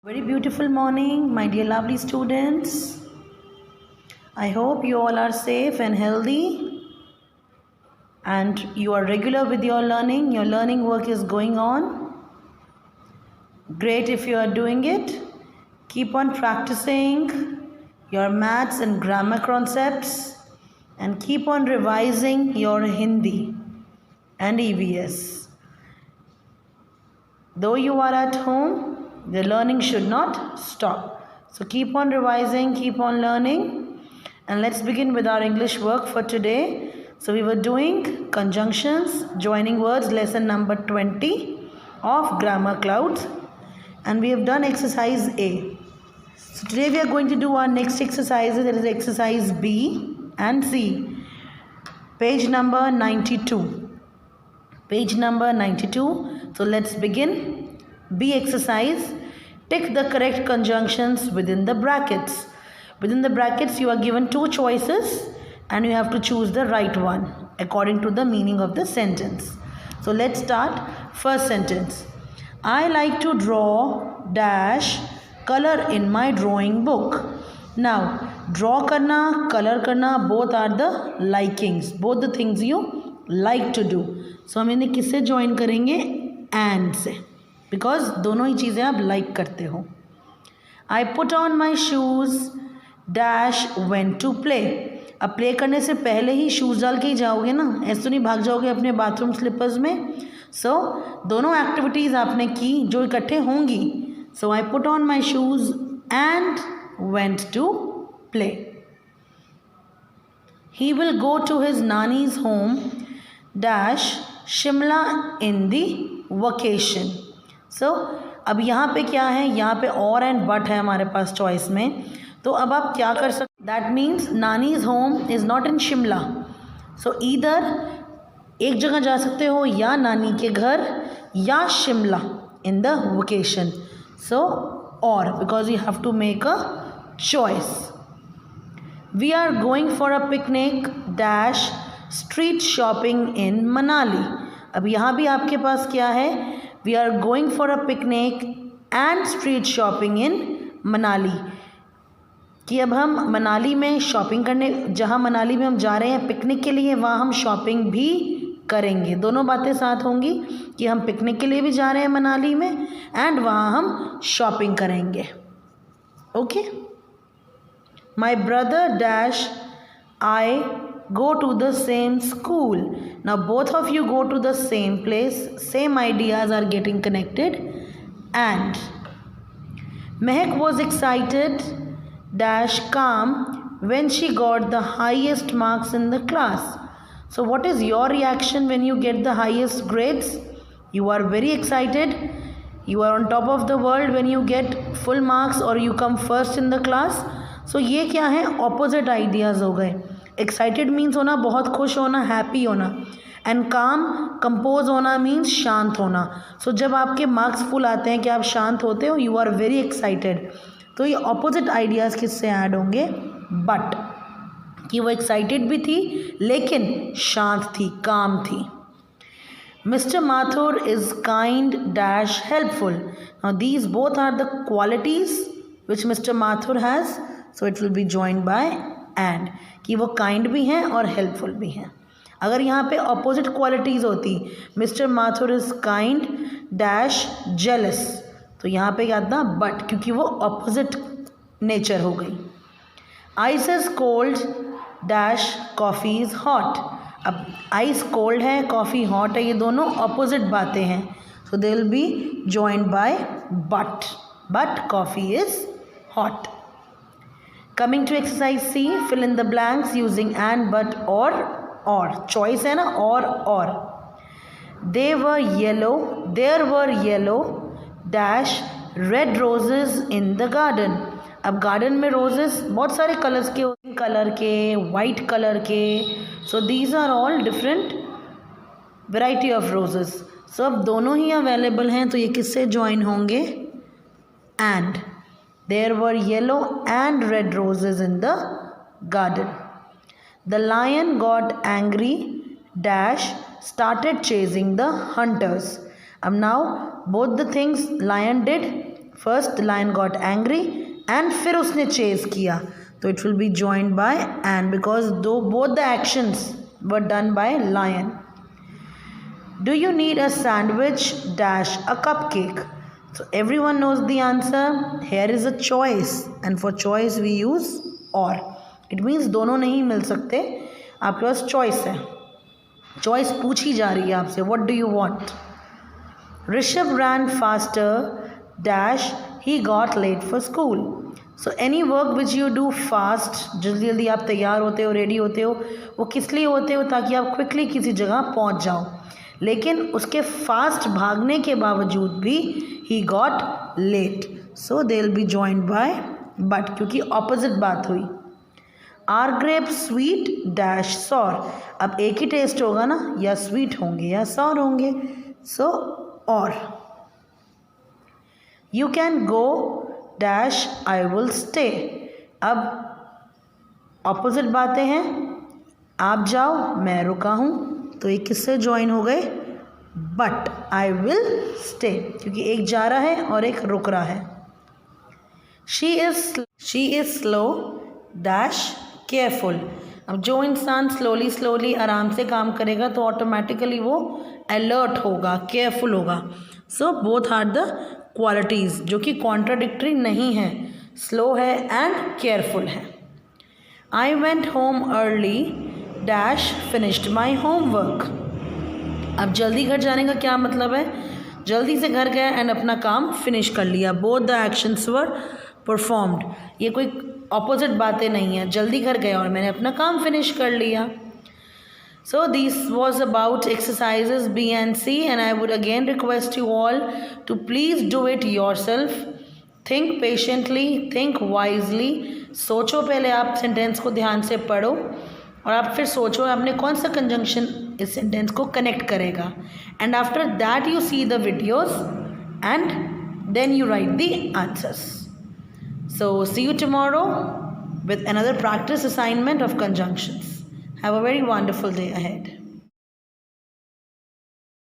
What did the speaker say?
Very beautiful morning, my dear lovely students. I hope you all are safe and healthy and you are regular with your learning. Your learning work is going on. Great if you are doing it. Keep on practicing your maths and grammar concepts and keep on revising your Hindi and EVS. Though you are at home, the learning should not stop. So keep on revising, keep on learning. And let's begin with our English work for today. So we were doing conjunctions, joining words, lesson number 20 of Grammar Clouds. And we have done exercise A. So today we are going to do our next exercises. That is exercise B and C. Page number 92. Page number 92. So let's begin. B exercise. Tick the correct conjunctions within the brackets. Within the brackets you are given two choices and you have to choose the right one according to the meaning of the sentence. So let's start. First sentence. I like to draw dash color in my drawing book. Now draw karna, color karna, both are the likings, both the things you like to do. So हम इन्हें किससे join करेंगे? And से, because दोनों ही चीज़ें आप like करते हो. I put on my shoes dash went to play. अब प्ले करने से पहले ही शूज़ डाल के ही जाओगे ना, ऐसे तो नहीं भाग जाओगे अपने बाथरूम स्लीपर्स में. सो दोनों एक्टिविटीज़ आपने की जो इकट्ठे होंगी. So I put on my shoes and went to play. He will go to his नानीज home dash Shimla in the vacation. So अब यहाँ पे क्या है, यहाँ पे और एंड बट है हमारे पास चॉइस में. तो अब आप क्या कर सकते, that means nannies home is not in Shimla. So either एक जगह जा सकते हो, या नानी के घर या Shimla in the vacation. So और because you have to make a choice. We are going for a picnic dash street shopping in Manali. अब यहाँ भी आपके पास क्या है, we are going for a picnic and street shopping in Manali. कि अब हम मनाली में शॉपिंग करने, जहाँ मनाली में हम जा रहे हैं पिकनिक के लिए, वहाँ हम शॉपिंग भी करेंगे. दोनों बातें साथ होंगी कि हम पिकनिक के लिए भी जा रहे हैं मनाली में एंड वहाँ हम शॉपिंग करेंगे. Okay. My brother dash I go to the same school. Now both of you go to the same place, same ideas are getting connected. And Mehak was excited dash calm when she got the highest marks in the class. So what is your reaction when you get the highest grades? You are very excited, you are on top of the world when you get full marks or you come first in the class. So ये क्या है, opposite ideas हो गए. Excited means होना, बहुत खुश होना, happy होना. एंड काम, कंपोज होना मीन्स शांत होना. सो जब आपके मार्क्स फुल आते हैं कि आप शांत होते हो, यू आर वेरी एक्साइटेड. तो ये ऑपोजिट आइडियाज़ किससे ऐड होंगे, बट कि वो एक्साइटेड भी थी लेकिन शांत थी, काम थी. Mister Mathur is kind dash helpful. Now these both are the qualities which mister Mathur has. So it will be joined by and, कि वो काइंड भी हैं और हेल्पफुल भी हैं. अगर यहाँ पे अपोजिट क्वालिटीज़ होती, mister Mathur is kind dash jealous, तो यहाँ पे क्या था, बट, क्योंकि वो अपोजिट नेचर हो गई. Ice is cold dash coffee is hot. अब आइस कोल्ड है, कॉफ़ी हॉट है, ये दोनों अपोजिट बातें हैं. So they will be joined by but coffee is hot. Coming to exercise C, fill in the blanks using and, but, or. Choice है ना, or. There were yellow dash red roses in the garden. अब garden में roses बहुत सारे colours के, pink colour के, white colour के. So these are all different variety of roses. So अब दोनों ही अवेलेबल हैं, तो ये किससे ज्वाइन होंगे, and. There were yellow and red roses in the garden. The lion got angry dash started chasing the hunters. Now both the things lion did, first lion got angry and फिर उसने chase किया, तो it will be joined by and because दो both the actions were done by lion. Do you need a sandwich dash a cupcake? So everyone knows the answer. Here is a choice and for choice we use or. It means दोनों नहीं मिल सकते, आपके पास choice है. Choice पूछी जा रही है आपसे. What do you want? Rishabh ran faster dash he got late for school. So any work which you do fast, जल्दी जल्दी आप तैयार होते हो, रेडी होते हो, वो किस लिए होते हो? ताकि आप क्विकली किसी जगह पहुंच जाओ. लेकिन उसके फास्ट भागने के बावजूद भी ही got late, so they will be joined by but, क्योंकि ऑपोजिट बात हुई. Are grape sweet dash sour. अब एक ही टेस्ट होगा ना, या स्वीट होंगे या सॉर होंगे, सो और. You can go dash I will stay. अब ऑपोजिट बातें हैं, आप जाओ मैं रुका हूँ, तो एक किससे ज्वाइन हो गए? बट आई विल स्टे, क्योंकि एक जा रहा है और एक रुक रहा है. She is slow dash careful. अब जो इंसान स्लोली आराम से काम करेगा तो ऑटोमेटिकली वो अलर्ट होगा, केयरफुल होगा. So both are the qualities जो कि कॉन्ट्राडिक्टरी नहीं है, स्लो है एंड केयरफुल है. I went home early dash finished my homework. अब जल्दी घर जाने का क्या मतलब है? जल्दी से घर गया एंड अपना काम फिनिश कर लिया. Both the actions were performed. ये कोई ऑपोजिट बातें नहीं है, जल्दी घर गया और मैंने अपना काम फिनिश कर लिया. So this was about exercises B and C and I would again request you all to please do it yourself. Think patiently, think wisely. सोचो पहले, आप सेंटेंस को ध्यान से पढ़ो और आप फिर सोचो आपने कौन सा कंजंक्शन इस सेंटेंस को कनेक्ट करेगा. And after that you see the videos and then you write the answers. So see you tomorrow with another practice assignment of conjunctions. Have a very wonderful day ahead.